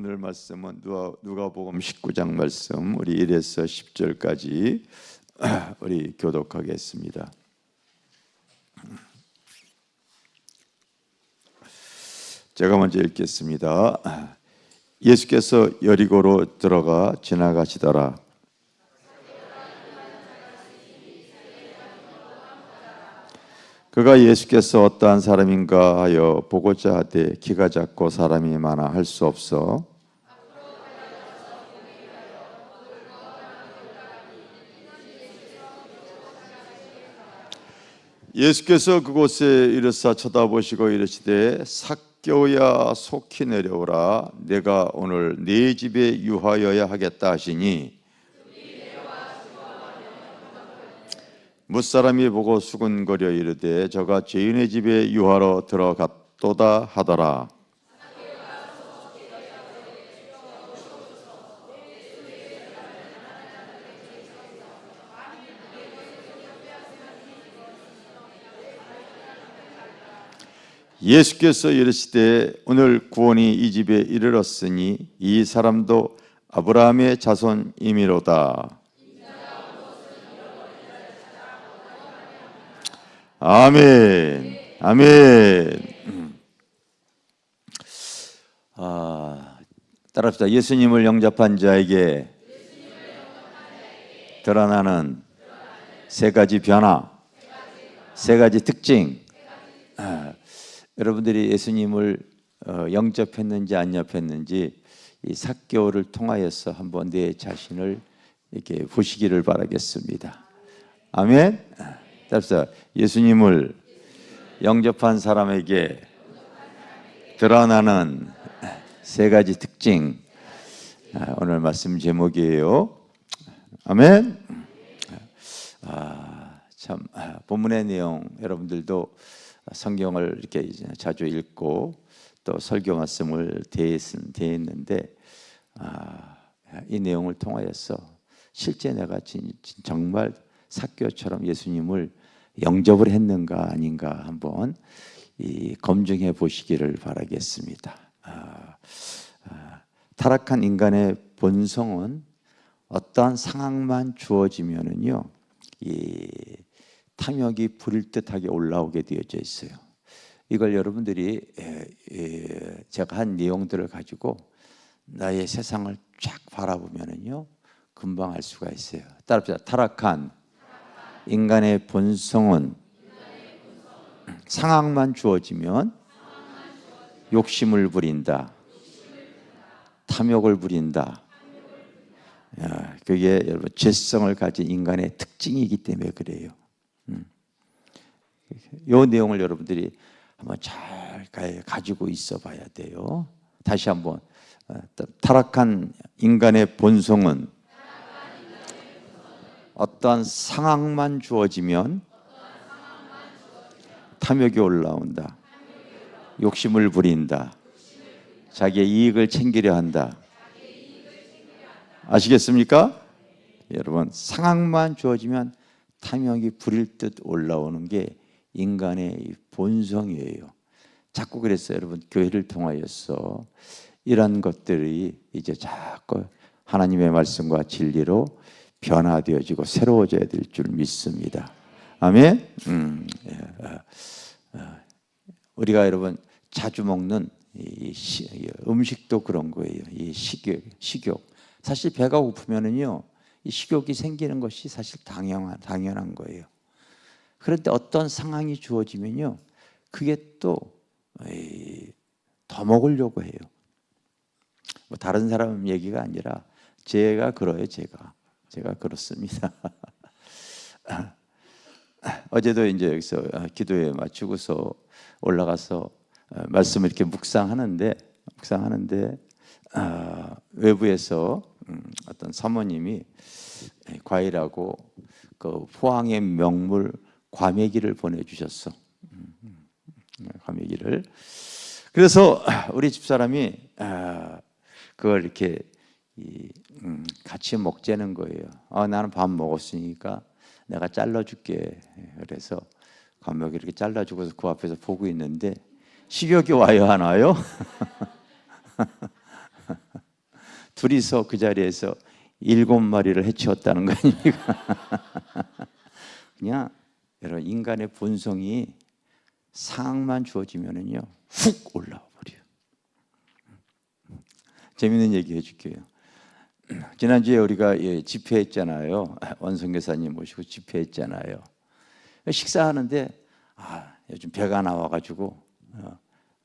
오늘 말씀은 누가복음 19장 말씀 우리 1에서 10절까지 우리 교독하겠습니다. 제가 먼저 읽겠습니다. 예수께서 여리고로 들어가 지나가시더라. 그가 예수께서 어떠한 사람인가 하여 보고자 하되 키가 작고 사람이 많아 할 수 없어 예수께서 그곳에 이르사 쳐다보시고 이르시되 삭개오야 속히 내려오라 내가 오늘 네 집에 유하여야 하겠다 하시니 뭇사람이 보고 수군거려 이르되 저가 죄인의 집에 유하러 들어갔도다 하더라. 예수께서 이르시되 오늘 구원이 이 집에 이르렀으니 이 사람도 아브라함의 자손이미로다. 아멘. 아멘. 따라합시다. 예수님을 영접한 자에게 드러나는 세 가지 변화, 세 가지 특징. 여러분들이 예수님을 영접했는지 안 영접했는지 이 삭개오를 통하여서 한번 내 자신을 이렇게 보시기를 바라겠습니다. 아멘. 따라서 예수님을 영접한 사람에게 드러나는 세 가지 특징. 오늘 말씀 제목이에요. 아멘. 참 본문의 내용 여러분들도 성경을 이렇게 자주 읽고 또 설교 말씀을 대했는데 이 내용을 통하여서 실제 내가 정말 삭개오처럼 예수님을 영접을 했는가 아닌가 한번 검증해 보시기를 바라겠습니다. 타락한 인간의 본성은 어떠한 상황만 주어지면은요, 이 탐욕이 불일 듯하게 올라오게 되어져 있어요. 이걸 여러분들이 제가 한 내용들을 가지고 나의 세상을 쫙 바라보면은요, 금방 알 수가 있어요. 따라합시다. 타락한 인간의 본성은 상황만 주어지면 욕심을 부린다, 탐욕을 부린다. 그게 여러분 죄성을 가진 인간의 특징이기 때문에 그래요. 이 내용을 여러분들이 한번 잘 가지고 있어 봐야 돼요. 다시 한번 타락한 인간의 본성은 어떠한 상황만 주어지면 탐욕이 올라온다, 욕심을 부린다, 자기의 이익을 챙기려 한다. 아시겠습니까? 여러분, 상황만 주어지면 탐욕이 불일 듯 올라오는 게 인간의 본성이에요. 자꾸 그랬어요. 여러분, 교회를 통하여서 이런 것들이 이제 자꾸 하나님의 말씀과 진리로 변화되어지고 새로워져야 될 줄 믿습니다. 아멘. 우리가 여러분 자주 먹는 이 음식도 그런 거예요. 이 식욕. 사실 배가 고프면은요, 이 식욕이 생기는 것이 사실 당연한 거예요. 그런데 어떤 상황이 주어지면요, 그게 또 더 먹으려고 해요. 뭐 다른 사람 얘기가 아니라 제가 그래요. 제가 그렇습니다. 어제도 이제 여기서 기도에 맞추고서 올라가서 말씀을 이렇게 묵상하는데 외부에서 어떤 사모님이 과일하고 그 포항의 명물 과메기를 보내주셨어. 과메기를. 그래서 우리 집사람이 그걸 이렇게 같이 먹자는 거예요. 나는 밥 먹었으니까 내가 잘라줄게. 그래서 과메기 이렇게 잘라주고서 그 앞에서 보고 있는데 식욕이 와요, 안 와요? 둘이서 그 자리에서 7마리를 해치웠다는 거 아닙니까? 그냥 여러분 인간의 본성이 상황만 주어지면은요 훅 올라와 버려요. 재밌는 얘기 해줄게요. 지난주에 우리가 집회했잖아요. 원성교사님 모시고 집회했잖아요. 식사하는데 요즘 배가 나와가지고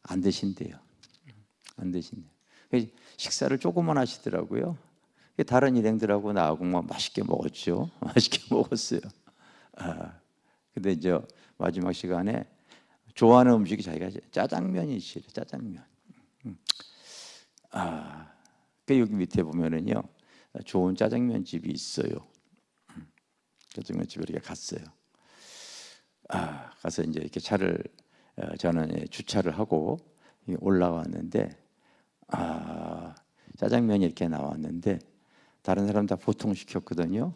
안 드신대요. 안 드신대요. 식사를 조금만 하시더라고요. 다른 일행들하고 나하고 막 맛있게 먹었죠. 맛있게 먹었어요. 근데 이제 마지막 시간에 좋아하는 음식이 자기가 짜장면이시래. 짜장면. 그 여기 밑에 보면은요 좋은 짜장면 집이 있어요. 짜장면 집에 이렇게 갔어요. 가서 이제 이렇게 차를 저는 주차를 하고 올라왔는데 짜장면이 이렇게 나왔는데 다른 사람 다 보통 시켰거든요.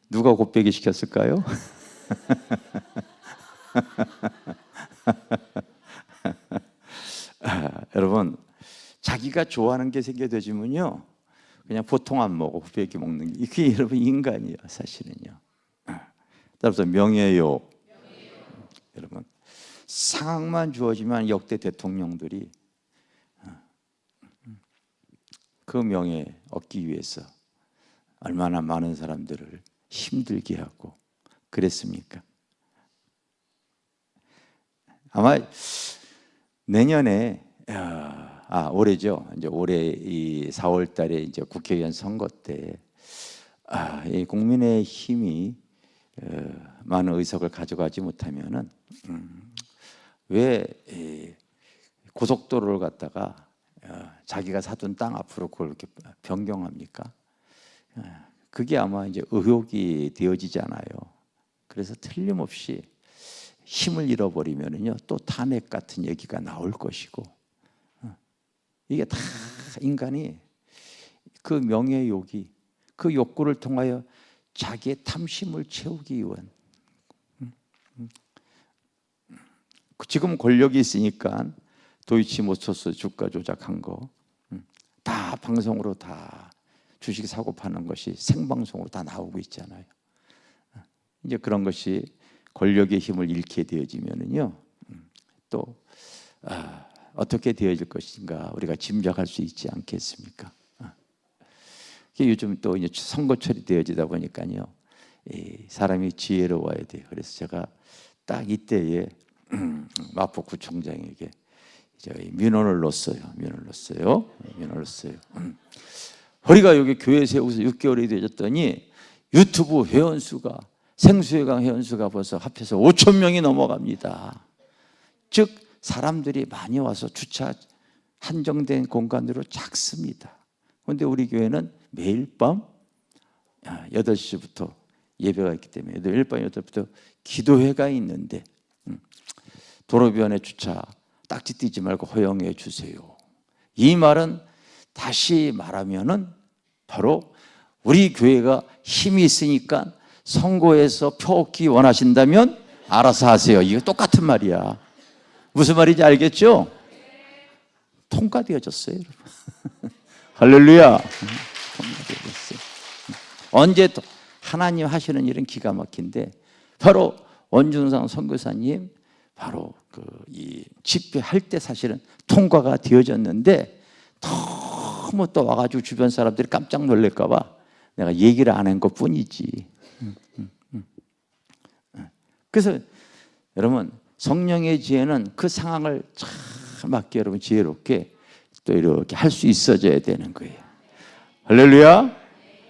누가 곱빼기 시켰을까요? 여러분 자기가 좋아하는 게 생겨지면요 그냥 보통 안 먹어 곱빼기 먹는 게 이게 여러분 인간이에요 사실은요. 따라서 명예욕. 여러분 상황만 주어지면 역대 대통령들이 그 명예 얻기 위해서 얼마나 많은 사람들을 힘들게 하고 그랬습니까? 아마 내년에 올해죠. 이제 올해 이 4월 달에 이제 국회의원 선거 때 이 국민의 힘이 많은 의석을 가져가지 못하면은 왜 고속도로를 갖다가 자기가 사둔 땅 앞으로 그걸 이렇게 변경합니까? 그게 아마 이제 의혹이 되어지잖아요. 그래서 틀림없이 힘을 잃어버리면은요 또 탄핵 같은 얘기가 나올 것이고 이게 다 인간이 그 명예욕이 그 욕구를 통하여 자기의 탐심을 채우기 위한 지금 권력이 있으니까 도이치모터스 주가 조작한 거 다 방송으로 다 주식 사고 파는 것이 생방송으로 다 나오고 있잖아요. 이제 그런 것이 권력의 힘을 잃게 되어지면은요 또 어떻게 되어질 것인가 우리가 짐작할 수 있지 않겠습니까? 요즘 또 이제 선거철이 되어지다 보니까요 사람이 지혜로워야 돼요. 그래서 제가 딱 이때에 마포구청장에게 민원을 넣었어요. 우리가 여기 교회 세워서 6개월이 되었더니 유튜브 회원수가 생수회관 회원수가 벌써 합해서 5천 명이 넘어갑니다. 즉 사람들이 많이 와서 주차 한정된 공간으로 작습니다. 그런데 우리 교회는 매일 밤 8시부터 예배가 있기 때문에 매일 밤 8시부터 기도회가 있는데 도로변에 주차 딱지 띄지 말고 허용해 주세요. 이 말은 다시 말하면은 바로 우리 교회가 힘이 있으니까 선거에서 표 얻기 원하신다면 알아서 하세요. 이거 똑같은 말이야. 무슨 말인지 알겠죠? 통과되어졌어요, 여러분. 할렐루야. 통과되어졌어요. 언제 또 하나님 하시는 일은 기가 막힌데 바로 원준상 선교사님 바로 이 집회할 때 사실은 통과가 되어졌는데 너무 또 와가지고 주변 사람들이 깜짝 놀랄까 봐 내가 얘기를 안 한 것뿐이지. 그래서 여러분 성령의 지혜는 그 상황을 참 맞게 여러분 지혜롭게 또 이렇게 할 수 있어져야 되는 거예요. 할렐루야.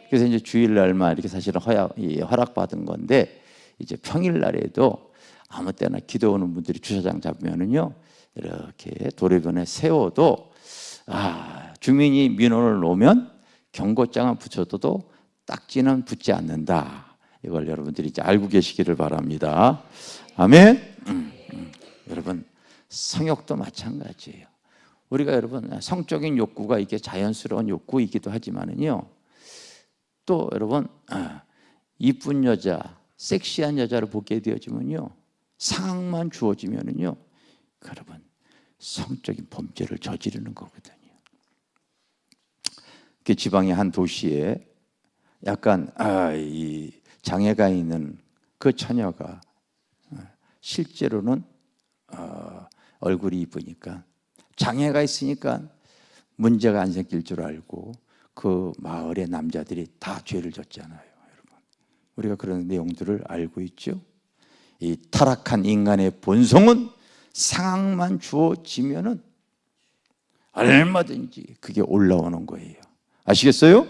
그래서 이제 주일날만 이렇게 사실은 허락받은 건데 이제 평일날에도 아무 때나 기도 오는 분들이 주차장 잡으면은요 이렇게 도로변에 세워도 주민이 민원을 놓으면 경고장은 붙여도 딱지는 붙지 않는다. 이걸 여러분들이 이제 알고 계시기를 바랍니다. 아멘. 여러분 성욕도 마찬가지예요. 우리가 여러분 성적인 욕구가 이게 자연스러운 욕구이기도 하지만은요 또 여러분 이쁜 여자, 섹시한 여자를 보게 되어지면요 상황만 주어지면은요 여러분 성적인 범죄를 저지르는 거거든요. 그 지방의 한 도시에 약간 이 장애가 있는 그 처녀가 실제로는 얼굴이 이쁘니까 장애가 있으니까 문제가 안 생길 줄 알고 그 마을의 남자들이 다 죄를 졌잖아요, 여러분. 우리가 그런 내용들을 알고 있죠. 이 타락한 인간의 본성은 상황만 주어지면은 얼마든지 그게 올라오는 거예요. 아시겠어요?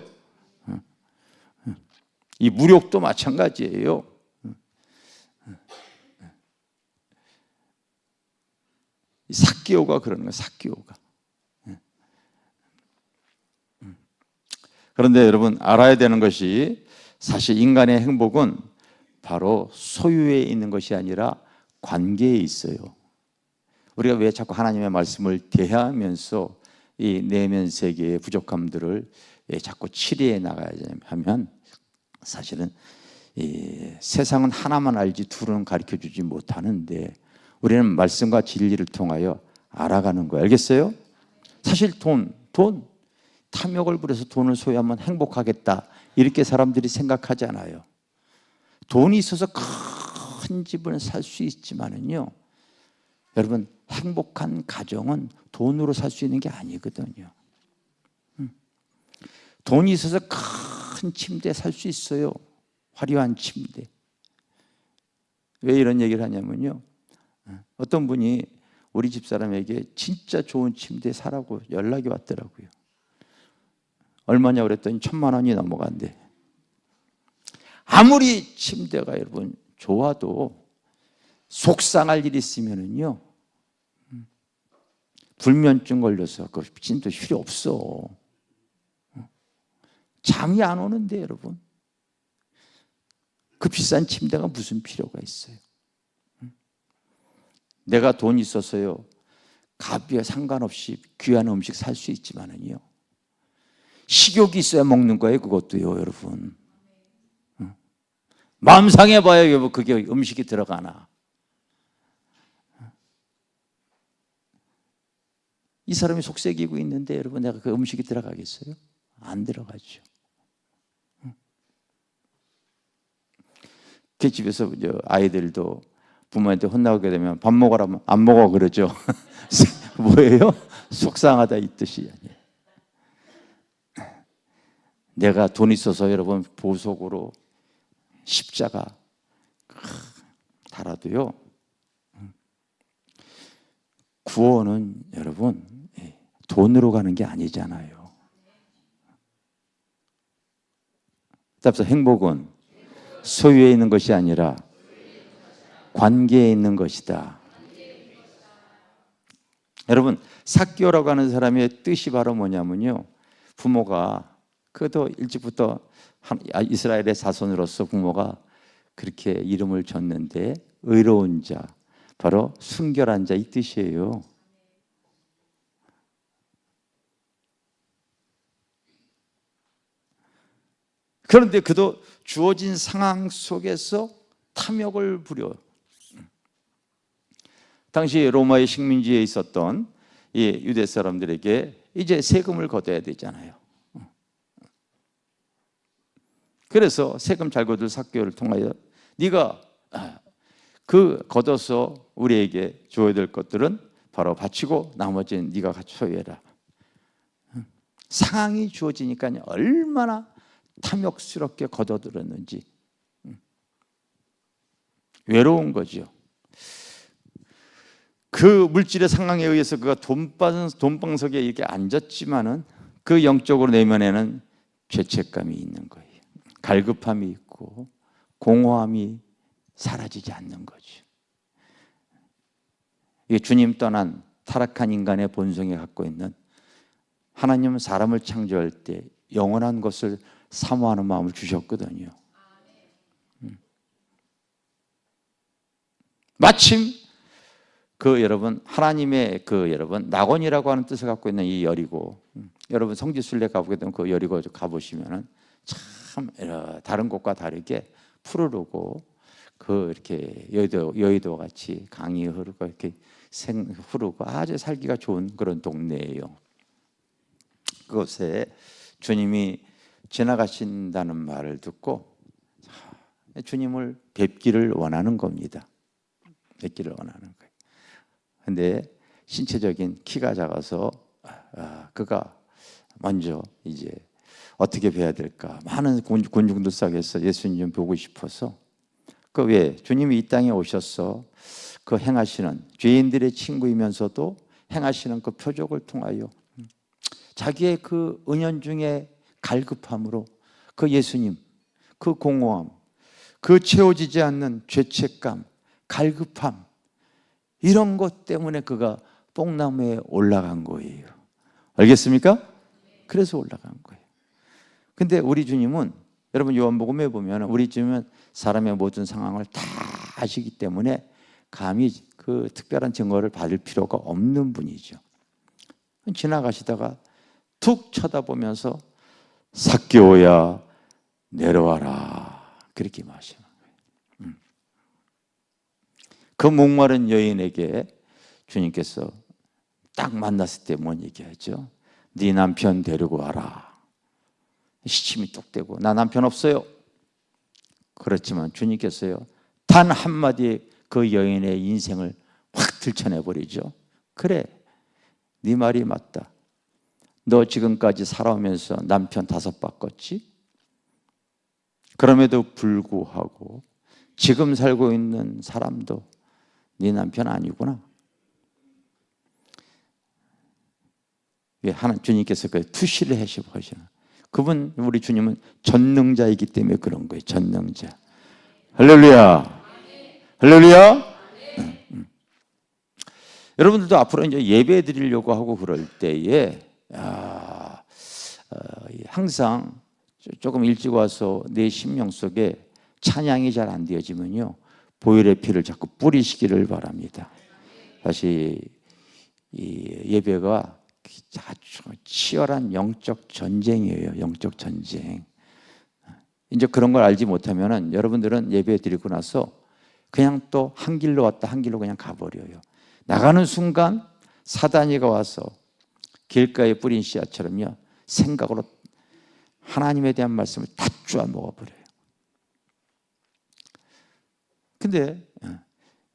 이 무력도 마찬가지예요. 삭개오가 그러는 거예요. 삭개오가. 그런데 여러분 알아야 되는 것이 사실 인간의 행복은 바로 소유에 있는 것이 아니라 관계에 있어요. 우리가 왜 자꾸 하나님의 말씀을 대하면서 이 내면 세계의 부족함들을 자꾸 치료해 나가야 하면 사실은 이 세상은 하나만 알지 둘은 가르쳐주지 못하는데 우리는 말씀과 진리를 통하여 알아가는 거예요. 알겠어요? 사실 돈 탐욕을 부려서 돈을 소유하면 행복하겠다 이렇게 사람들이 생각하잖아요. 돈이 있어서 큰 집을 살 수 있지만은요, 여러분 행복한 가정은 돈으로 살 수 있는 게 아니거든요. 돈이 있어서 큰 침대 살 수 있어요. 화려한 침대. 왜 이런 얘기를 하냐면요, 어떤 분이 우리 집사람에게 진짜 좋은 침대 사라고 연락이 왔더라고요. 얼마냐 그랬더니 1,000만 원이 넘어간대. 아무리 침대가 여러분 좋아도 속상할 일이 있으면은요, 불면증 걸려서 그 침대 필요 없어. 잠이 안 오는데 여러분 그 비싼 침대가 무슨 필요가 있어요? 내가 돈 있어서요 값에 상관없이 귀한 음식 살 수 있지만은요 식욕이 있어야 먹는 거예요. 그것도요 여러분. 마음 상해봐야 여보 그게 음식이 들어가나. 이 사람이 속색이고 있는데 여러분 내가 그 음식이 들어가겠어요? 안 들어가죠. 그 집에서 아이들도 부모한테 혼나게 되면 밥 먹으라면 안 먹어 그러죠. 뭐예요? 속상하다 이 뜻이 아니에요. 내가 돈 있어서 여러분 보석으로 십자가 달아도요 구원은 여러분 돈으로 가는 게 아니잖아요. 따라서 행복은 소유에 있는 것이 아니라 관계에 있는 것이다. 여러분 삭개오라고 하는 사람의 뜻이 바로 뭐냐면요, 부모가 그도 일찍부터 이스라엘의 자손으로서 부모가 그렇게 이름을 줬는데 의로운 자, 바로 순결한 자 이 뜻이에요. 그런데 그도 주어진 상황 속에서 탐욕을 부려. 당시 로마의 식민지에 있었던 이 유대 사람들에게 이제 세금을 걷어야 되잖아요. 그래서 세금 잘 거둘 삭개오를 통하여 네가 그 걷어서 우리에게 줘야 될 것들은 바로 바치고 나머지는 네가 소유해라. 상황이 주어지니까 얼마나 탐욕스럽게 걷어들었는지. 외로운 거죠. 그 물질의 상황에 의해서 그가 돈방석에 이렇게 앉았지만은 그 영적으로 내면에는 죄책감이 있는 거예요. 갈급함이 있고 공허함이 사라지지 않는 거죠. 이게 주님 떠난 타락한 인간의 본성이 갖고 있는, 하나님은 사람을 창조할 때 영원한 것을 사모하는 마음을 주셨거든요. 마침 그 여러분 하나님의 그 여러분 낙원이라고 하는 뜻을 갖고 있는 이 여리고, 여러분 성지순례 가보게 되면 그 여리고 가보시면은 참 다른 곳과 다르게 푸르르고 그 이렇게 여의도 같이 강이 흐르고 이렇게 흐르고 아주 살기가 좋은 그런 동네예요. 그곳에 주님이 지나가신다는 말을 듣고 주님을 뵙기를 원하는 겁니다. 뵙기를 원하는 거예요. 근데 신체적인 키가 작아서 그가 먼저 이제 어떻게 뵈야 될까? 많은 군중들 속에서 예수님 좀 보고 싶어서 그 왜 주님이 이 땅에 오셔서 그 행하시는 죄인들의 친구이면서도 행하시는 그 표적을 통하여 자기의 그 은연중에 갈급함으로 그 예수님, 그 공허함, 그 채워지지 않는 죄책감, 갈급함 이런 것 때문에 그가 뽕나무에 올라간 거예요. 알겠습니까? 그래서 올라간 거예요. 근데 우리 주님은 여러분 요한복음에 보면 우리 주님은 사람의 모든 상황을 다 아시기 때문에 감히 그 특별한 증거를 받을 필요가 없는 분이죠. 지나가시다가 툭 쳐다보면서 삭개오야 내려와라 그렇게 말하시는 거예요. 그 목마른 여인에게 주님께서 딱 만났을 때 뭔 얘기하죠? 네 남편 데리고 와라. 시침이 뚝 떼고 나 남편 없어요. 그렇지만 주님께서요 단 한마디에 그 여인의 인생을 확 들춰내버리죠. 그래 네 말이 맞다. 너 지금까지 살아오면서 남편 5 바꿨지? 그럼에도 불구하고 지금 살고 있는 사람도 네 남편 아니구나. 왜 하나님 주님께서 그 투시를 하시나? 그분 우리 주님은 전능자이기 때문에 그런 거예요. 전능자. 할렐루야. 할렐루야. 여러분들도 앞으로 이제 예배 드리려고 하고 그럴 때에 항상 조금 일찍 와서 내 심령 속에 찬양이 잘 안 되어지면요 보혈의 피를 자꾸 뿌리시기를 바랍니다. 사실 이 예배가 아주 치열한 영적 전쟁이에요. 영적 전쟁. 이제 그런 걸 알지 못하면은 여러분들은 예배 드리고 나서 그냥 또 한 길로 왔다 한 길로 그냥 가버려요. 나가는 순간 사단이가 와서 길가에 뿌린 씨앗처럼요 생각으로 하나님에 대한 말씀을 다 쪼아 먹어버려요. 근데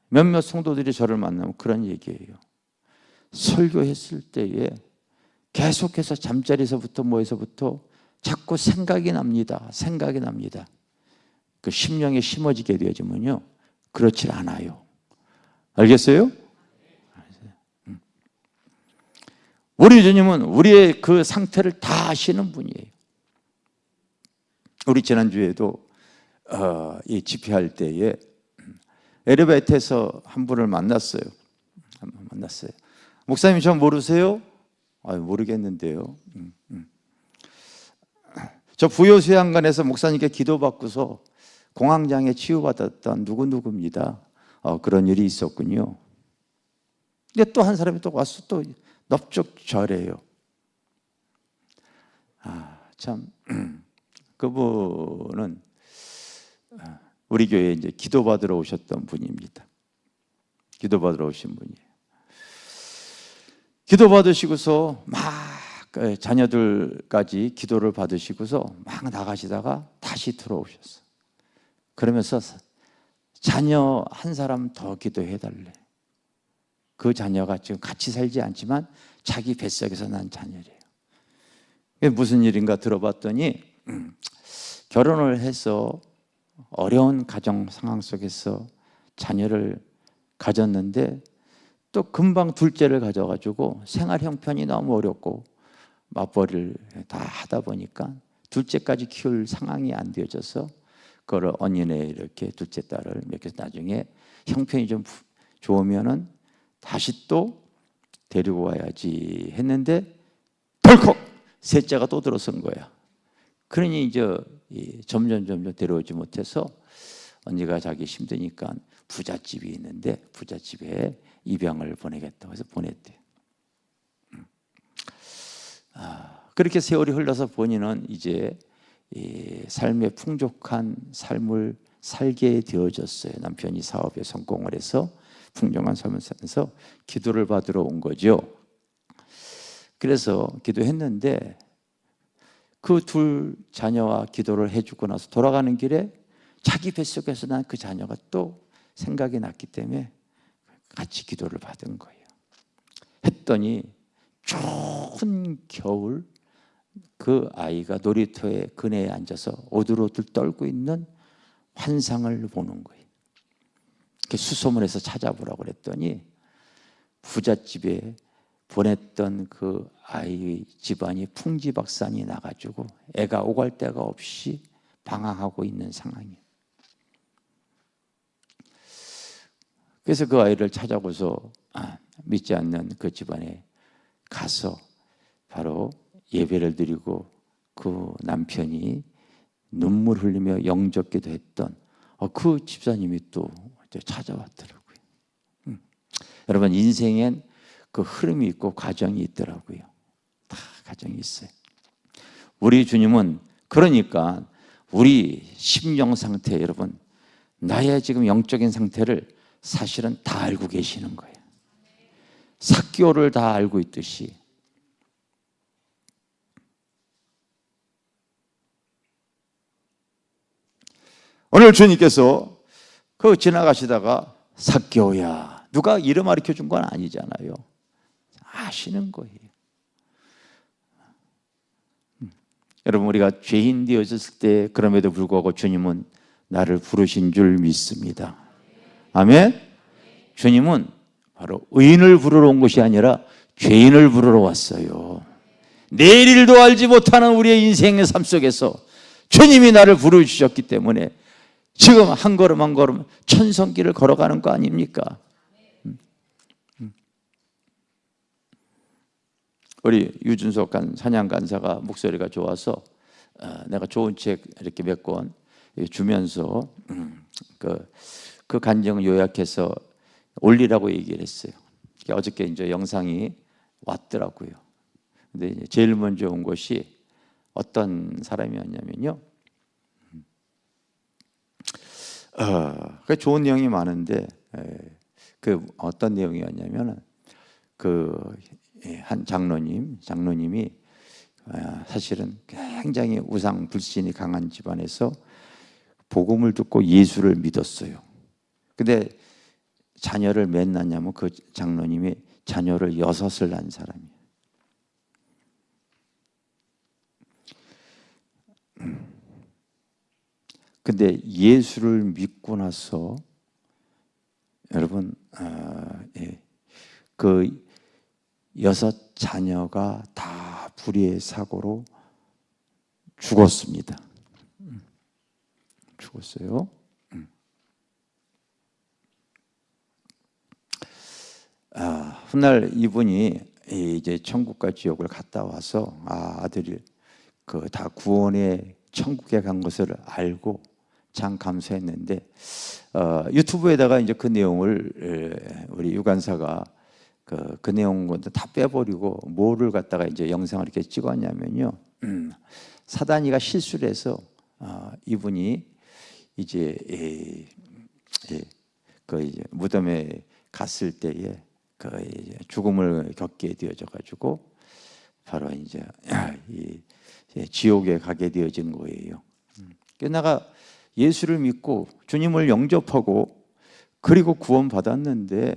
몇몇 성도들이 저를 만나면 그런 얘기예요. 설교했을 때에 계속해서 잠자리에서부터 뭐에서부터 자꾸 생각이 납니다. 생각이 납니다. 그 심령에 심어지게 되어지면요 그렇지 않아요. 알겠어요? 우리 주님은 우리의 그 상태를 다 아시는 분이에요. 우리 지난주에도 이 집회할 때에 엘리베이터에서 한 분을 만났어요. 목사님 저 모르세요? 모르겠는데요. 저 부여수양관에서 목사님께 기도받고서 공황장애 치유받았던 누구누구입니다. 그런 일이 있었군요. 근데 또 한 사람이 또 와서 또 넙죽 절해요. 참 그분은 우리 교회에 이제 기도받으러 오셨던 분입니다. 기도받으러 오신 분이에요. 기도받으시고서 막 자녀들까지 기도를 받으시고서 막 나가시다가 다시 들어오셨어요. 그러면서 자녀 한 사람 더 기도해달래. 그 자녀가 지금 같이 살지 않지만 자기 뱃속에서 난 자녀래요. 이게 무슨 일인가 들어봤더니 결혼을 해서 어려운 가정 상황 속에서 자녀를 가졌는데 또 금방 둘째를 가져가지고 생활 형편이 너무 어렵고 맞벌이를 다 하다 보니까 둘째까지 키울 상황이 안 되어져서 그걸 언니네 이렇게 둘째 딸을 맺혀서 나중에 형편이 좀 좋으면은 다시 또 데리고 와야지 했는데 덜컥 셋째가 또 들어선 거야. 그러니 이제 점점 데려오지 못해서 언니가 자기 힘드니까 부잣집이 있는데 부잣집에 입양을 보내겠다고 해서 보냈대요. 그렇게 세월이 흘러서 본인은 이제 이 삶의 풍족한 삶을 살게 되어졌어요. 남편이 사업에 성공을 해서 풍족한 삶을 살면서 기도를 받으러 온 거죠. 그래서 기도했는데 그 둘 자녀와 기도를 해주고 나서 돌아가는 길에 자기 뱃속에서 난 그 자녀가 또 생각이 났기 때문에 같이 기도를 받은 거예요. 했더니 추운 겨울 그 아이가 놀이터에 그네에 앉아서 오들오들 떨고 있는 환상을 보는 거예요. 수소문해서 찾아보라고 그랬더니 부잣집에 보냈던 그 아이 집안이 풍지박산이 나가지고 애가 오갈 데가 없이 방황하고 있는 상황이에요. 그래서 그 아이를 찾아고서 믿지 않는 그 집안에 가서 바로 예배를 드리고 그 남편이 눈물 흘리며 영접기도 했던 그 집사님이 또 찾아왔더라고요. 여러분, 인생엔 그 흐름이 있고 과정이 있더라고요. 다 과정이 있어요. 우리 주님은 그러니까 우리 심령 상태, 여러분, 나의 지금 영적인 상태를 사실은 다 알고 계시는 거예요. 삭개오를 다 알고 있듯이. 오늘 주님께서 그 지나가시다가 삭개오야, 누가 이름 가르쳐 준 건 아니잖아요. 아시는 거예요. 여러분, 우리가 죄인 되어졌을 때 그럼에도 불구하고 주님은 나를 부르신 줄 믿습니다. 아멘. 주님은 바로 의인을 부르러 온 것이 아니라 죄인을 부르러 왔어요. 내일도 알지 못하는 우리의 인생의 삶 속에서 주님이 나를 부르주셨기 때문에 지금 한 걸음 한 걸음 천성길을 걸어가는 거 아닙니까? 우리 유준석 찬양 간사가 목소리가 좋아서 내가 좋은 책 이렇게 몇 권 주면서 그 간증을 요약해서 올리라고 얘기를 했어요. 어저께 이제 영상이 왔더라고요. 근데 이제 제일 먼저 온 것이 어떤 사람이었냐면요. 그 좋은 내용이 많은데 그 어떤 내용이었냐면은 한 장로님이 사실은 굉장히 우상 불신이 강한 집안에서 복음을 듣고 예수를 믿었어요. 근데 자녀를 몇 낳냐면 그 장로님이 자녀를 6을 낳은 사람이에요. 근데 예수를 믿고 나서 여러분 그 6 자녀가 다 불의의 사고로 죽었습니다. 죽었어요. 훗날 이분이 이제 천국과 지옥을 갔다 와서 아들이 그 다 구원의 천국에 간 것을 알고 참 감사했는데 유튜브에다가 이제 그 내용을 우리 유관사가 그 내용을 다 빼버리고 뭐를 갖다가 이제 영상을 이렇게 찍었냐면요. 사단이가 실수를 해서 이분이 이제 그 이제 무덤에 갔을 때에 그 이제 죽음을 겪게 되어져 가지고 바로 이제 이 지옥에 가게 되어진 거예요. 내가 예수를 믿고 주님을 영접하고 그리고 구원 받았는데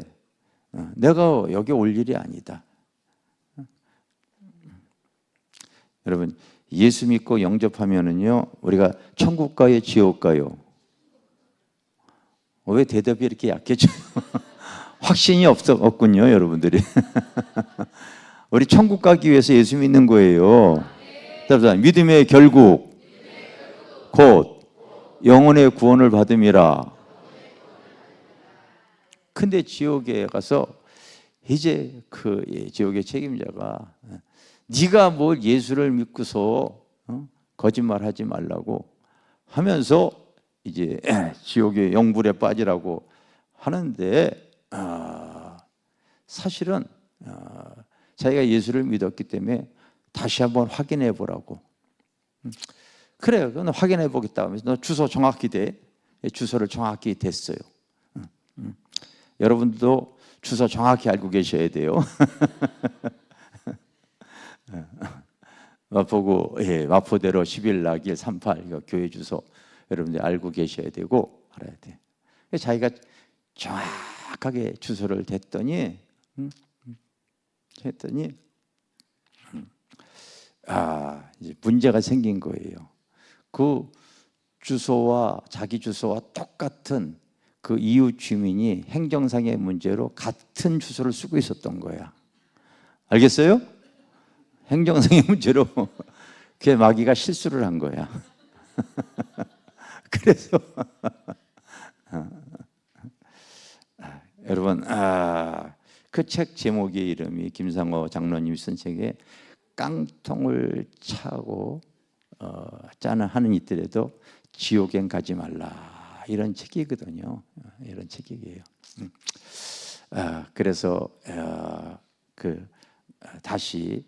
내가 여기 올 일이 아니다. 여러분, 예수 믿고 영접하면은요 우리가 천국 가요, 지옥 가요? 왜 대답이 이렇게 약해져요? 확신이 없군요, 여러분들이. 우리 천국 가기 위해서 예수 믿는 거예요. 믿음의 결국 곧 영혼의 구원을 받음이라. 근데 지옥에 가서 이제 그 지옥의 책임자가 네가 뭘 예수를 믿고서 거짓말하지 말라고 하면서 이제 지옥의 영불에 빠지라고 하는데 사실은 자기가 예수를 믿었기 때문에 다시 한번 확인해 보라고. 그래, 그건 확인해 보겠다 하면서 너 주소 정확히 돼. 주소를 정확히 댔어요. 여러분도 주소 정확히 알고 계셔야 돼요. 마포구 마포대로 11 나길 38 이거 교회 주소 여러분들 알고 계셔야 되고 알아야 돼. 자기가 정확하게 주소를 댔더니 이제 문제가 생긴 거예요. 그 주소와 자기 주소와 똑같은 그 이웃 주민이 행정상의 문제로 같은 주소를 쓰고 있었던 거야. 알겠어요? 행정상의 문제로 그 마귀가 실수를 한 거야. 그래서 여러분 그 책 제목의 이름이 김상호 장로님이 쓴 책에 깡통을 차고 짜는 하는 이들에도 지옥엔 가지 말라 이런 책이거든요. 이런 책이에요. 그래서 다시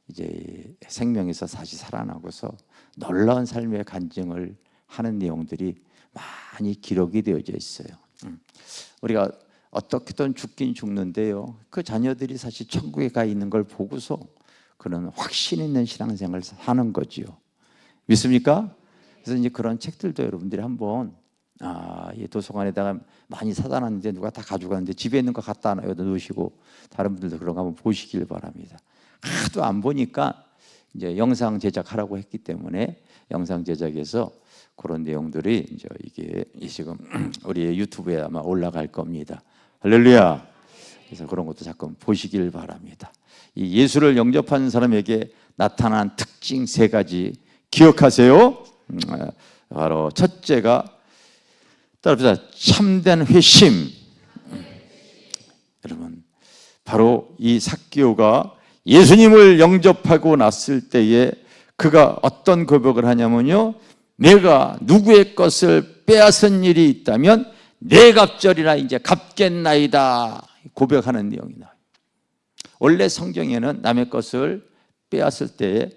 이제 생명에서 다시 살아나고서 놀라운 삶의 간증을 하는 내용들이 많이 기록이 되어져 있어요. 우리가 어떻게든 죽긴 죽는데요. 그 자녀들이 사실 천국에 가 있는 걸 보고서 그런 확신 있는 신앙생활을 하는 거지요. 믿습니까? 그래서 이제 그런 책들도 여러분들이 한번 이 도서관에다가 많이 사다 놨는데 누가 다 가져가는데 집에 있는 거 갖다 놓으시고 다른 분들도 그런 거 한번 보시길 바랍니다. 하도 안 보니까 이제 영상 제작하라고 했기 때문에 영상 제작해서 그런 내용들이 이제 이게 지금 우리의 유튜브에 아마 올라갈 겁니다. 할렐루야. 그래서 그런 것도 잠깐 보시길 바랍니다. 이 예수를 영접한 사람에게 나타난 특징 3가지 기억하세요. 바로 첫째가 따라합시다. 참된 회심. 여러분 바로 이 삭개오가 예수님을 영접하고 났을 때에 그가 어떤 고백을 하냐면요, 내가 누구의 것을 빼앗은 일이 있다면 내 갑절이나 이제 갚겠나이다 고백하는 내용이 나와요. 원래 성경에는 남의 것을 빼앗을 때에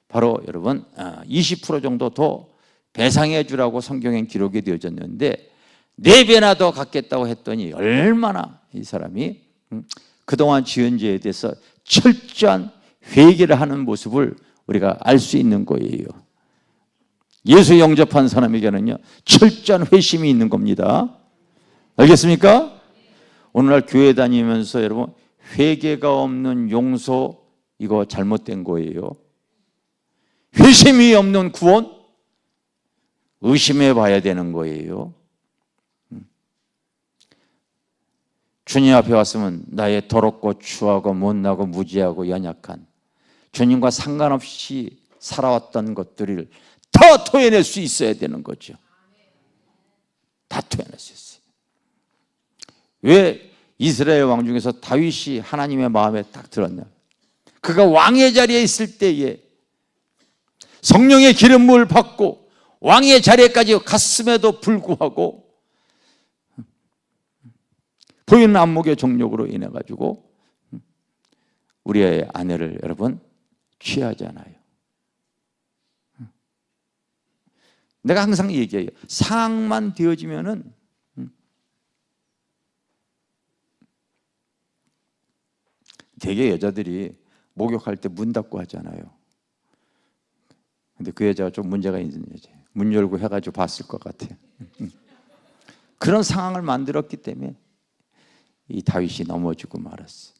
바로 여러분 20% 정도 더 배상해 주라고 성경엔 기록이 되어졌는데 4배나 더 갚겠다고 했더니 얼마나 이 사람이 그동안 지은 죄에 대해서 철저한 회개를 하는 모습을 우리가 알 수 있는 거예요. 예수 영접한 사람에게는요 철저한 회심이 있는 겁니다. 알겠습니까? 오늘날 교회 다니면서 여러분 회개가 없는 용서 이거 잘못된 거예요. 회심이 없는 구원 의심해 봐야 되는 거예요. 주님 앞에 왔으면 나의 더럽고 추하고 못나고 무지하고 연약한 주님과 상관없이 살아왔던 것들을 다 토해낼 수 있어야 되는 거죠. 다 토해낼 수 있어요. 왜 이스라엘 왕 중에서 다윗이 하나님의 마음에 딱 들었냐? 그가 왕의 자리에 있을 때에 성령의 기름을 받고 왕의 자리에까지 갔음에도 불구하고 보이는 안목의 정욕으로 인해 가지고 우리의 아내를 여러분 취하잖아요. 내가 항상 얘기해요. 상황만 되어지면은 되게 여자들이 목욕할 때 문 닫고 하잖아요. 근데 그 여자가 좀 문제가 있는 여자예요. 문 열고 해가지고 봤을 것 같아요. 그런 상황을 만들었기 때문에 이 다윗이 넘어지고 말았어.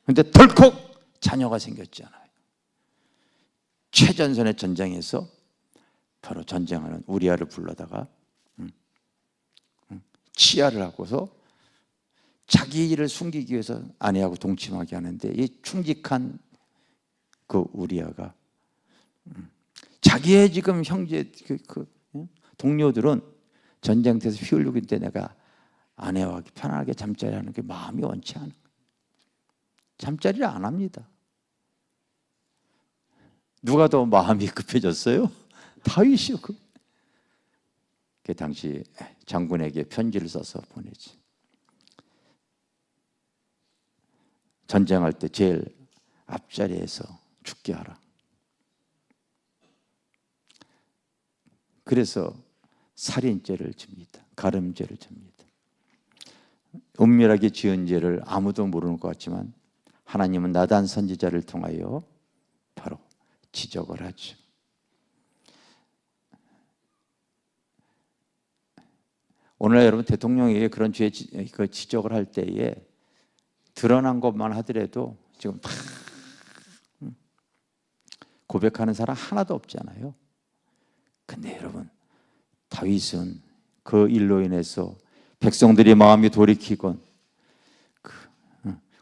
근데 덜컥 자녀가 생겼잖아요. 최전선의 전쟁에서 바로 전쟁하는 우리아를 불러다가 치아를 하고서 자기 일을 숨기기 위해서 아내하고 동침하게 하는데 이 충직한 그 우리아가 자기의 지금 형제 동료들은 전쟁터에서 피 흘리고 있는데 내가 아내와 편안하게 잠자리 하는 게 마음이 원치 않은 거예요. 잠자리를 안 합니다. 누가 더 마음이 급해졌어요? 다윗이요. 그 당시 장군에게 편지를 써서 보내지. 전쟁할 때 제일 앞자리에서 죽게 하라. 그래서 살인죄를 집니다. 가늠죄를 집니다. 은밀하게 지은 죄를 아무도 모르는 것 같지만 하나님은 나단 선지자를 통하여 바로 지적을 하죠. 오늘날 여러분 대통령에게 그런 죄 지적을 할 때에 드러난 것만 하더라도 지금 다 고백하는 사람 하나도 없잖아요. 근데 여러분 다윗은 그 일로 인해서 백성들이 마음이 돌이키건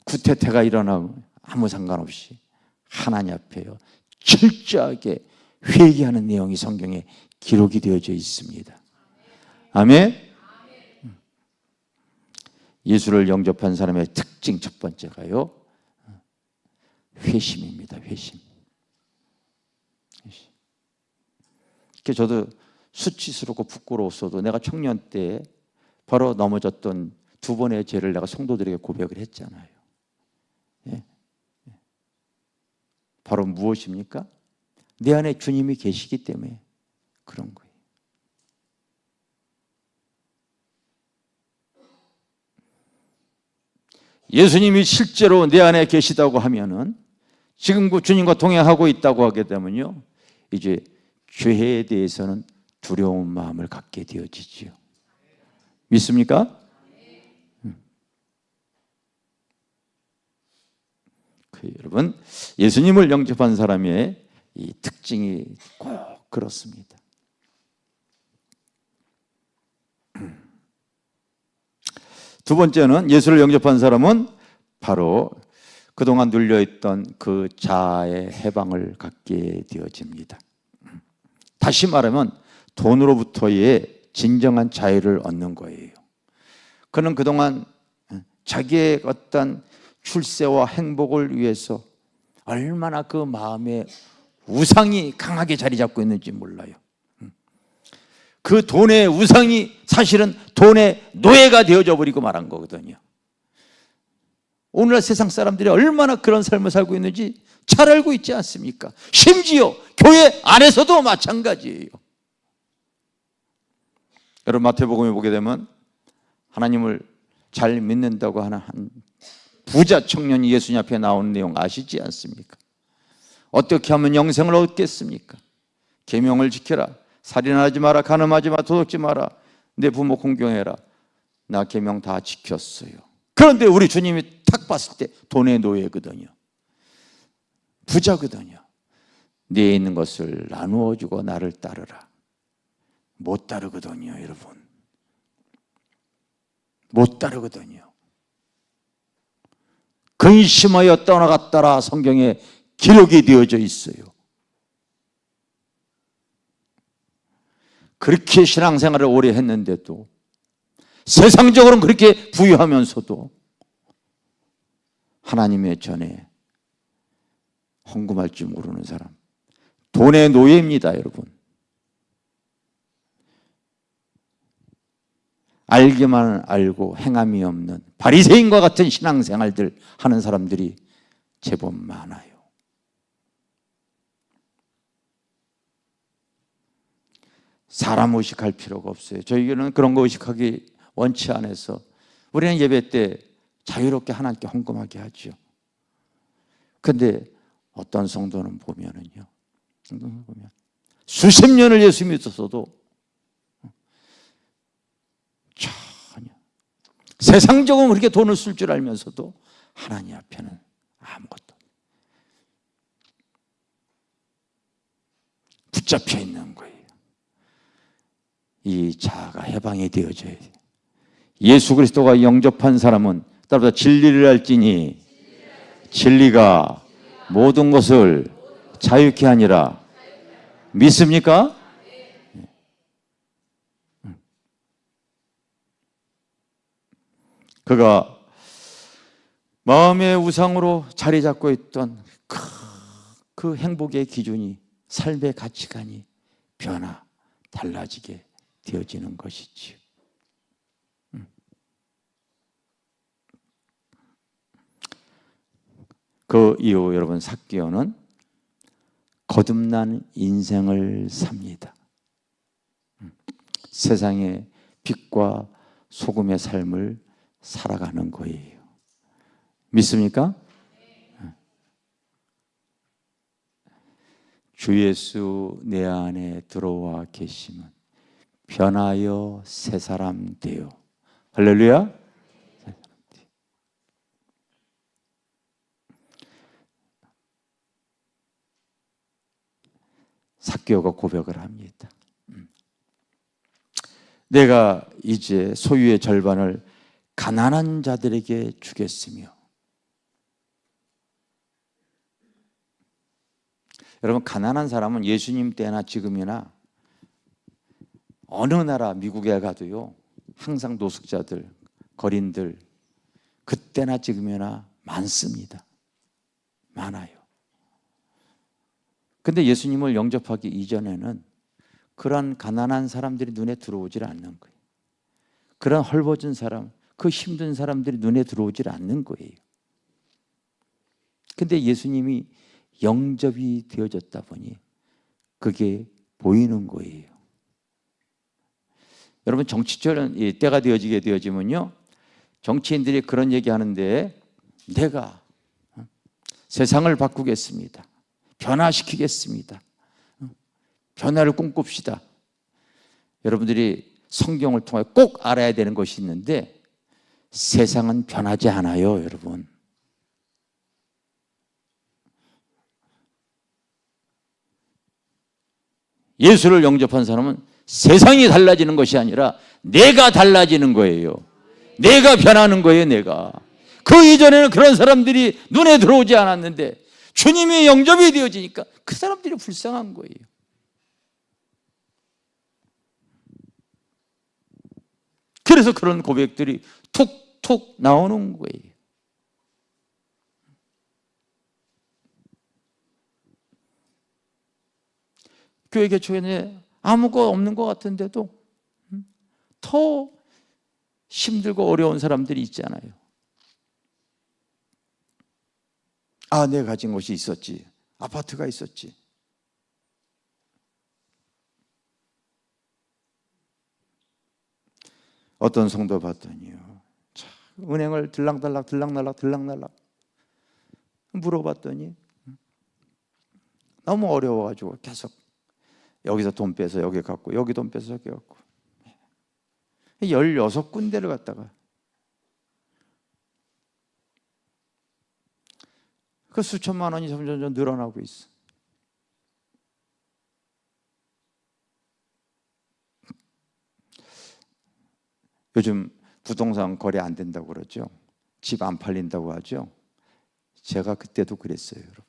구태타가 일어나고 아무 상관없이 하나님 앞에요 철저하게 회개하는 내용이 성경에 기록이 되어져 있습니다. 아멘. 예수를 영접한 사람의 특징 첫 번째가요 회심입니다. 회심. 저도 수치스럽고 부끄러웠어도 내가 청년 때 바로 넘어졌던 두 번의 죄를 내가 성도들에게 고백을 했잖아요. 예. 바로 무엇입니까? 내 안에 주님이 계시기 때문에 그런 거예요. 예수님이 실제로 내 안에 계시다고 하면은 지금 그 주님과 동행하고 있다고 하게 되면요 이제 죄에 대해서는 두려운 마음을 갖게 되어지지요. 믿습니까? 여러분 예수님을 영접한 사람의 이 특징이 꼭 그렇습니다. 두 번째는 예수를 영접한 사람은 바로 그동안 눌려있던 그 자아의 해방을 갖게 되어집니다. 다시 말하면 돈으로부터의 진정한 자유를 얻는 거예요. 그는 그동안 자기의 어떤 출세와 행복을 위해서 얼마나 그 마음에 우상이 강하게 자리 잡고 있는지 몰라요. 그 돈의 우상이 사실은 돈의 노예가 되어져 버리고 말한 거거든요. 오늘날 세상 사람들이 얼마나 그런 삶을 살고 있는지 잘 알고 있지 않습니까? 심지어 교회 안에서도 마찬가지예요. 여러분 마태복음에 보게 되면 하나님을 잘 믿는다고 하는 한 부자 청년이 예수님 앞에 나오는 내용 아시지 않습니까? 어떻게 하면 영생을 얻겠습니까? 계명을 지켜라. 살인하지 마라. 간음하지 마라. 도둑질 마라. 내 부모 공경해라. 나 계명 다 지켰어요. 그런데 우리 주님이 딱 봤을 때 돈의 노예거든요. 부자거든요. 네 있는 것을 나누어 주고 나를 따르라. 못 따르거든요, 여러분. 못 따르거든요. 근심하여 떠나갔더라 성경에 기록이 되어져 있어요. 그렇게 신앙생활을 오래 했는데도 세상적으로는 그렇게 부유하면서도 하나님의 전에 헌금할 줄 모르는 사람, 돈의 노예입니다, 여러분. 알기만 알고 행함이 없는 바리새인과 같은 신앙생활들 하는 사람들이 제법 많아요. 사람 의식할 필요가 없어요. 저희는 그런 거 의식하기 원치 않아서 우리는 예배 때 자유롭게 하나님께 헌금하게 하죠. 그런데 어떤 성도는 보면은요, 수십 년을 예수 믿었어도 전혀 세상적으로 그렇게 돈을 쓸 줄 알면서도 하나님 앞에는 아무것도 붙잡혀 있는 거예요. 이 자아가 해방이 되어져야 돼요. 예수 그리스도가 영접한 사람은 따라서 진리를 알지니 진리가 모든 것을 자유케 하니라. 믿습니까? 그가 마음의 우상으로 자리 잡고 있던 그 행복의 기준이, 삶의 가치관이 달라지게 되어지는 것이지요. 그 이후 여러분 삭개오는 거듭난 인생을 삽니다. 세상의 빛과 소금의 삶을 살아가는 거예요. 믿습니까? 주 예수 내 안에 들어와 계시면 변하여 새 사람 되어. 할렐루야. 삭개오가 고백을 합니다. 내가 이제 소유의 절반을 가난한 자들에게 주겠으며. 여러분, 가난한 사람은 예수님 때나 지금이나 어느 나라 미국에 가도요 항상 노숙자들, 거린들 그때나 지금이나 많습니다. 많아요. 근데 예수님을 영접하기 이전에는 그런 가난한 사람들이 눈에 들어오질 않는 거예요. 그런 헐벗은 사람, 그 힘든 사람들이 눈에 들어오질 않는 거예요. 근데 예수님이 영접이 되어졌다 보니 그게 보이는 거예요. 여러분, 정치적인 때가 되어지면요 정치인들이 그런 얘기하는데, 내가 세상을 바꾸겠습니다. 변화시키겠습니다. 변화를 꿈꿉시다. 여러분들이 성경을 통해 꼭 알아야 되는 것이 있는데, 세상은 변하지 않아요, 여러분. 예수를 영접한 사람은 세상이 달라지는 것이 아니라 내가 달라지는 거예요. 내가 변하는 거예요, 내가. 그 이전에는 그런 사람들이 눈에 들어오지 않았는데 주님이 영접이 되어지니까 그 사람들이 불쌍한 거예요. 그래서 그런 고백들이 툭툭 나오는 거예요. 교회 개초에 아무것도 없는 것 같은데도 더 힘들고 어려운 사람들이 있잖아요. 아, 내가 가진 것이 있었지. 아파트가 있었지. 어떤 성도 봤더니요, 은행을 들락날락 물어봤더니 너무 어려워가지고 계속 여기서 돈 빼서 여기 갖고, 여기 돈 빼서 여기 갖고 16군데를 갔다가 그 수천만 원이 점점 늘어나고 있어. 요즘 부동산 거래 안 된다고 그러죠. 집 안 팔린다고 하죠. 제가 그때도 그랬어요, 여러분.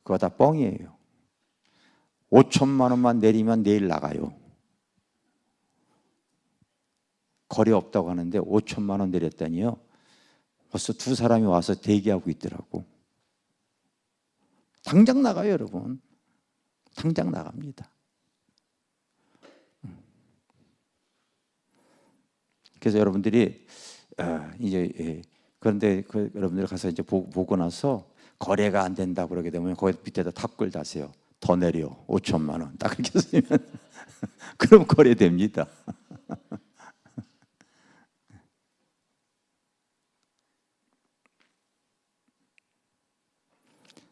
그거 다 뻥이에요. 5천만 원만 내리면 내일 나가요. 거래 없다고 하는데 5천만 원 내렸다니요. 벌써 두 사람이 와서 대기하고 있더라고. 당장 나가요, 여러분. 당장 나갑니다. 그래서 여러분들이 이제 그런데 여러분들 가서 이제 보고 나서 거래가 안 된다 그러게 되면 거기 밑에다 탑글 다세요. 더 내려 5천만 원. 딱 그렇게 쓰면 그럼 거래됩니다.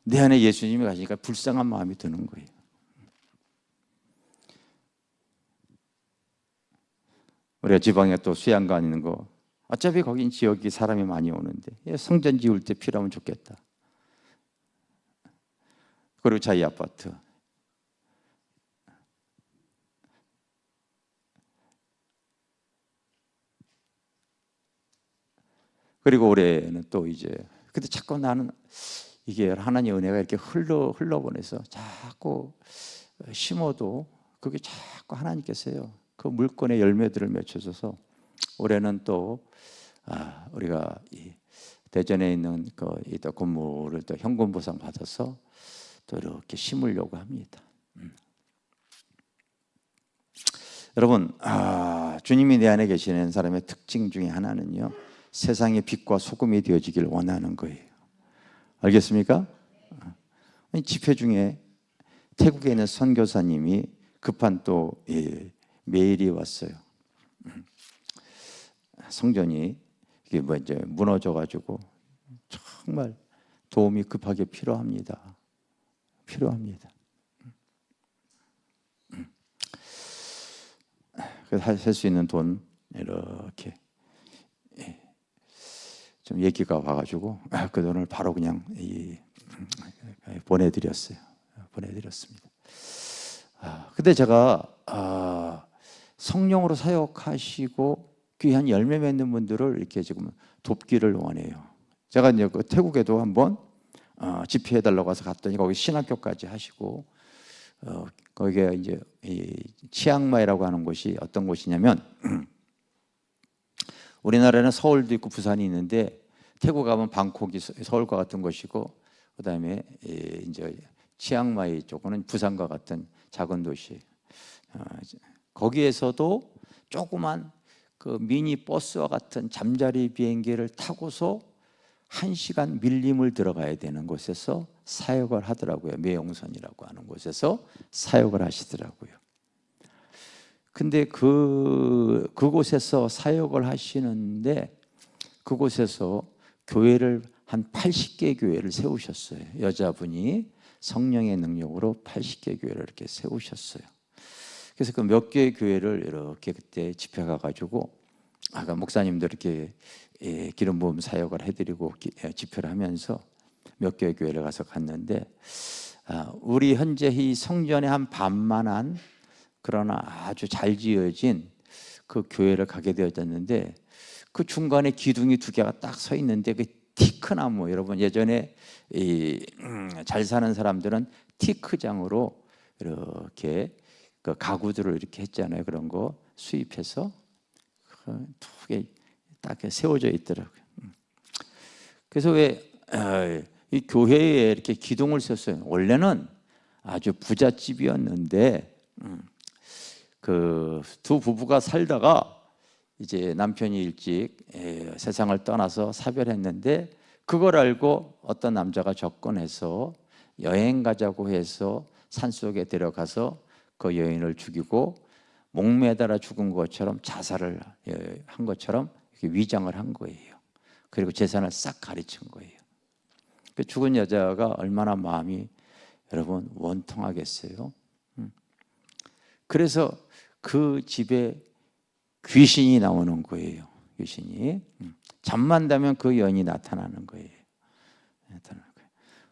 내 안에 예수님이 가시니까 불쌍한 마음이 드는 거예요. 우리가 지방에 또 수양관 있는 거, 어차피 거긴 지역이 사람이 많이 오는데 성전 지을 때 필요하면 좋겠다. 그리고 자기 아파트. 그리고 올해는 또 이제, 근데 자꾸 나는 이게 하나님의 은혜가 이렇게 흘러보내서 자꾸 심어도 그게 자꾸 하나님께서요 그 물건의 열매들을 맺혀줘서 올해는 또 우리가 이 대전에 있는 이 건물을 또 현금 보상 받아서 또 이렇게 심으려고 합니다. 여러분, 주님이 내 안에 계시는 사람의 특징 중에 하나는요, 세상의 빛과 소금이 되어지길 원하는 거예요. 알겠습니까? 집회 중에 태국에 있는 선교사님이 급한 또 메일이 왔어요. 성전이 이게 이제 무너져가지고 정말 도움이 급하게 필요합니다. 할 수 있는 돈 이렇게 좀 얘기가 와가지고 그 돈을 바로 그냥 보내드렸습니다. 근데 제가 성령으로 사역하시고 귀한 열매 맺는 분들을 이렇게 지금 돕기를 원해요. 제가 이제 그 태국에도 한번 집회해달라고 해서 갔더니 거기 신학교까지 하시고 거기에 이제 이 치앙마이라고 하는 곳이 어떤 곳이냐면 우리나라에는 서울도 있고 부산이 있는데 태국 가면 방콕이 서울과 같은 곳이고 그다음에 이제 치앙마이 쪽은 부산과 같은 작은 도시. 거기에서도 조그만 그 미니 버스와 같은 잠자리 비행기를 타고서 1시간 밀림을 들어가야 되는 곳에서 사역을 하더라고요. 매용선이라고 하는 곳에서 사역을 하시더라고요. 근데 그곳에서 사역을 하시는데 그곳에서 교회를 한 80개 교회를 세우셨어요. 여자분이 성령의 능력으로 80개 교회를 이렇게 세우셨어요. 그래서 그 몇 개의 교회를 이렇게 그때 집회 가가지고 아까 목사님들 이렇게 기름 부음 사역을 해드리고 집회를 하면서 몇 개의 교회를 가서 갔는데 우리 현재 이 성전의 한 반만한 그러나 아주 잘 지어진 그 교회를 가게 되어졌는데 그 중간에 기둥이 2개가 딱 서 있는데 그 티크나무 여러분 예전에 잘 사는 사람들은 티크장으로 이렇게 그 가구들을 이렇게 했잖아요. 그런 거 수입해서 2개 딱 세워져 있더라고요. 그래서 왜 이 교회에 이렇게 기둥을 세웠어요. 원래는 아주 부잣집이었는데 그 두 부부가 살다가 이제 남편이 일찍 세상을 떠나서 사별했는데 그걸 알고 어떤 남자가 접근해서 여행 가자고 해서 산속에 데려가서 그 여인을 죽이고 목매달아 죽은 것처럼 자살을 한 것처럼 이렇게 위장을 한 거예요. 그리고 재산을 싹 가르친 거예요. 그 죽은 여자가 얼마나 마음이 여러분 원통하겠어요. 그래서 그 집에 귀신이 나오는 거예요. 귀신이 잠만 자면 그 여인이 나타나는 거예요.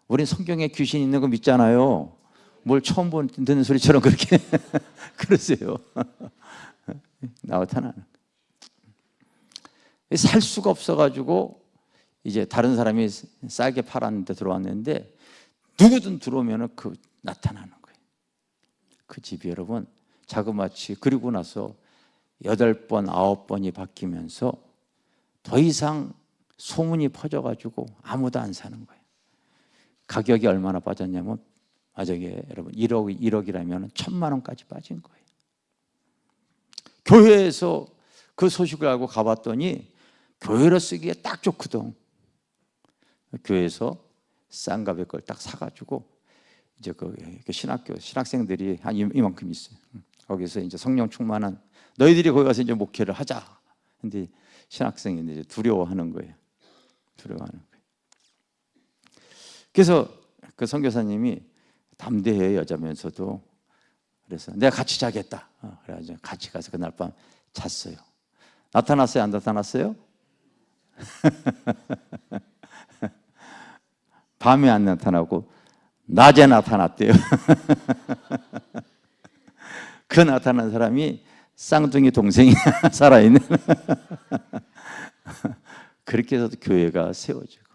우린 성경에 귀신 있는 거 믿잖아요. 뭘 처음 듣는 소리처럼 그렇게 그러세요. 나타나는 살 수가 없어가지고 이제 다른 사람이 싸게 팔았는데 들어왔는데 누구든 들어오면 그 나타나는 거예요. 그 집이 여러분 자그마치 그리고 나서 8번, 9번이 바뀌면서 더 이상 소문이 퍼져가지고 아무도 안 사는 거예요. 가격이 얼마나 빠졌냐면 만약에 여러분 1억이라면 1,000만 원까지 빠진 거예요. 교회에서 그 소식을 알고 가봤더니 교회로 쓰기에 딱 좋거든. 교회에서 싼 값의 걸 딱 사가지고 이제 그 신학생들이 한 이만큼 있어요. 거기서 이제 성령 충만한 너희들이 거기 가서 이제 목회를 하자. 근데 신학생이 이제 두려워하는 거예요. 그래서 그 선교사님이 담대해 여자면서도 그래서 내가 같이 자겠다. 그래가지고 같이 가서 그날 밤 잤어요. 나타났어요? 안 나타났어요? 밤에 안 나타나고 낮에 나타났대요. 그 나타난 사람이 쌍둥이 동생이 살아있는 그렇게 해서 교회가 세워지고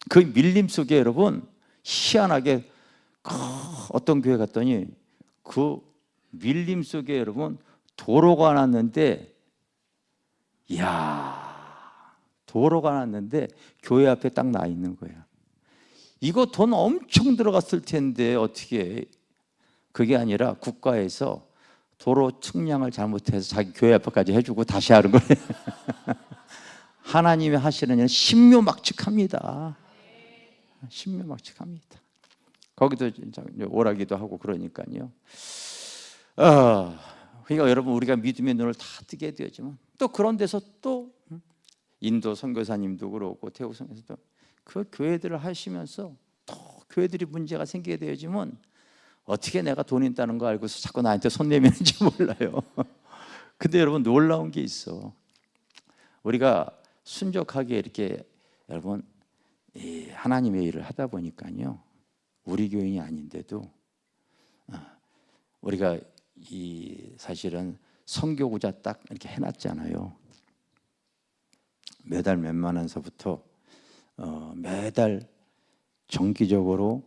그 밀림 속에 여러분 희한하게 어떤 교회 갔더니 그 밀림 속에 여러분 도로가 났는데 이야 도로가 났는데 교회 앞에 딱 나 있는 거야. 이거 돈 엄청 들어갔을 텐데 어떻게 그게 아니라 국가에서 도로 측량을 잘못해서 자기 교회 앞에까지 해주고 다시 하는 거예요. 하나님이 하시는 일은 신묘막측합니다. 신묘막측합니다. 거기도 오라기도 하고 그러니까요. 그러니까 여러분 우리가 믿음의 눈을 다 뜨게 되었지만 또 그런 데서 또 인도 선교사님도 그렇고 태국 선교사도 그 교회들을 하시면서 또 교회들이 문제가 생기게 되어지면 어떻게 내가 돈 있다는 거 알고서 자꾸 나한테 손 내미는지 몰라요. 근데 여러분 놀라운 게 있어. 우리가 순적하게 이렇게 여러분 이 하나님의 일을 하다 보니까요, 우리 교인이 아닌데도 우리가 이 사실은 선교구자 딱 이렇게 해놨잖아요. 매달 몇만 원서부터 매달 정기적으로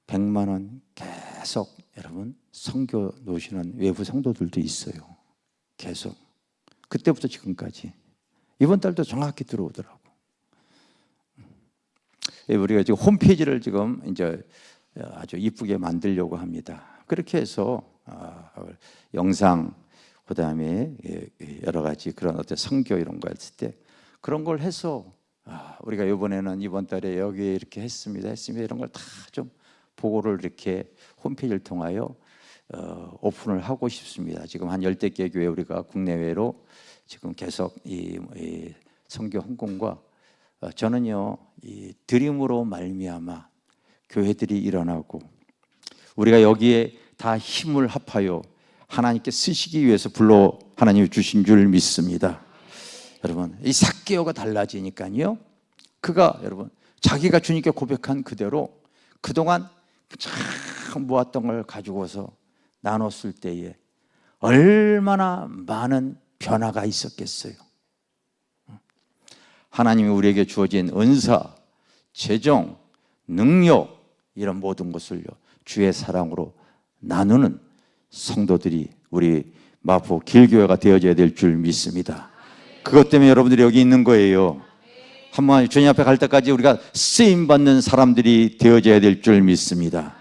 100만 원 계속 여러분 선교 놓으시는 외부 성도들도 있어요. 계속 그때부터 지금까지 이번 달도 정확히 들어오더라고. 우리가 지금 홈페이지를 지금 이제 아주 이쁘게 만들려고 합니다. 그렇게 해서 영상 그다음에 여러 가지 그런 어떤 선교 이런 거 했을 때 그런 걸 해서 우리가 이번 달에 여기 이렇게 했습니다 이런 걸 다 좀 보고를 이렇게 홈페이지를 통하여 오픈을 하고 싶습니다. 지금 한 10대 개 교회 우리가 국내외로 지금 계속 이 선교 헌금과 저는요 이 드림으로 말미암아 교회들이 일어나고 우리가 여기에 다 힘을 합하여 하나님께 쓰시기 위해서 불러 하나님이 주신 줄 믿습니다. 여러분 이 삭개오가 달라지니까요, 그가 여러분 자기가 주님께 고백한 그대로 그동안 참 모았던 걸 가지고서 나눴을 때에 얼마나 많은 변화가 있었겠어요. 하나님이 우리에게 주어진 은사, 재정, 능력 이런 모든 것을요 주의 사랑으로 나누는 성도들이 우리 마포 길교회가 되어져야 될 줄 믿습니다. 그것 때문에 여러분들이 여기 있는 거예요. 한번 주님 앞에 갈 때까지 우리가 쓰임받는 사람들이 되어져야 될 줄 믿습니다.